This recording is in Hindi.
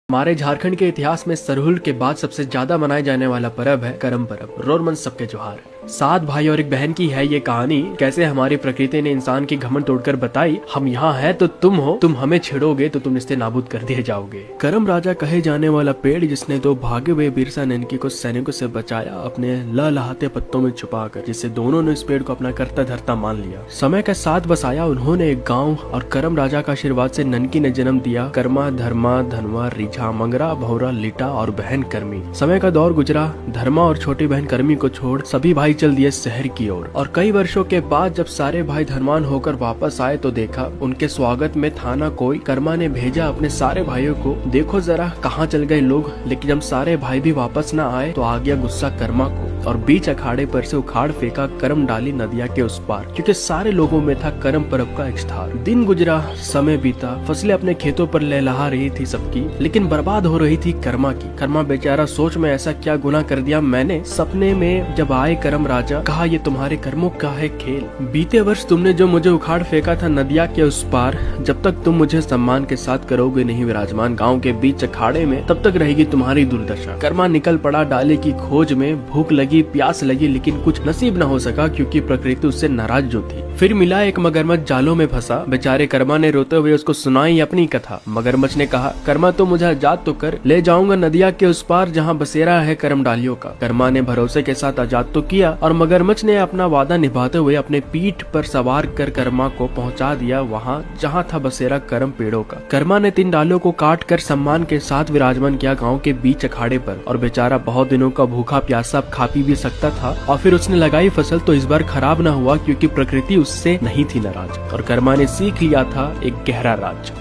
हमारे झारखंड के इतिहास में सरहुल के बाद सबसे ज्यादा मनाए जाने वाला पर्व है करम पर्व। रोरमन सबके जोहार। 7 भाई और एक बहन की है ये कहानी, कैसे हमारी प्रकृति ने इंसान की घमंड तोड़कर बताई, हम यहाँ हैं तो तुम हो, तुम हमें छेड़ोगे तो तुम इससे नाबूद कर दिए जाओगे। करम राजा कहे जाने वाला पेड़ जिसने 2 भागे हुए बिरसा ननकी को सैनिकों से बचाया अपने लहलहाते पत्तों में छुपाकर, जिससे दोनों ने इस पेड़ को अपना करता धरता मान लिया। समय के साथ बसाया उन्होंने एक गाँव और करम राजा का आशीर्वाद से ननकी ने जन्म दिया कर्मा, धर्मा, धनवा, रिझा, मंगरा, भौरा, लिटा और बहन कर्मी। समय का दौर गुजरा, धर्मा और छोटी बहन कर्मी को छोड़ सभी भाई चल दिए शहर की ओर। और कई वर्षों के बाद जब सारे भाई धर्मान होकर वापस आए तो देखा उनके स्वागत में था ना कोई। कर्मा ने भेजा अपने सारे भाइयों को, देखो जरा कहाँ चल गए लोग। लेकिन जब सारे भाई भी वापस न आए तो आ गया गुस्सा कर्मा को और बीच अखाड़े पर से उखाड़ फेंका करम डाली नदिया के उस पार, क्योंकि सारे लोगों में था करम पर्व का इश्तिहार। दिन गुजरा, समय बीता, फसलें अपने खेतों पर लहलहा रही थी सबकी, लेकिन बर्बाद हो रही थी कर्मा की। कर्मा बेचारा सोच में ऐसा क्या गुनाह कर दिया मैंने। सपने में जब आए करम राजा, कहा ये तुम्हारे कर्मों का है खेल। बीते वर्ष तुमने जो मुझे उखाड़ फेंका था नदिया के उस पार, जब तक तुम मुझे सम्मान के साथ करोगे नहीं विराजमान गाँव के बीच अखाड़े में, तब तक रहेगी तुम्हारी दुर्दशा। कर्मा निकल पड़ा डाले की खोज में, भूख लगी, प्यास लगी, लेकिन कुछ नसीब न हो सका क्योंकि प्रकृति उससे नाराज जो थी। फिर मिला एक मगरमच्छ जालों में फंसा। बेचारे कर्मा ने रोते हुए उसको सुनाई अपनी कथा। मगरमच्छ ने कहा, कर्मा तो मुझे आजाद तो कर, ले जाऊंगा नदिया के उस पार जहाँ बसेरा है करम डालियों का। कर्मा ने भरोसे के साथ आजाद तो किया और मगरमच्छ ने अपना वादा निभाते हुए अपने पीठ पर सवार कर कर्मा को पहुंचा दिया वहाँ जहाँ था बसेरा करम पेड़ों का। कर्मा ने 3 डालियों को काट कर सम्मान के साथ विराजमान किया गाँव के बीच अखाड़े पर। और बेचारा बहुत दिनों का भूखा प्यासा खा पी भी सकता था। और फिर उसने लगाई फसल तो इस बार खराब न हुआ क्योंकि प्रकृति उससे नहीं थी नाराज और कर्मा ने सीख लिया था एक गहरा राज।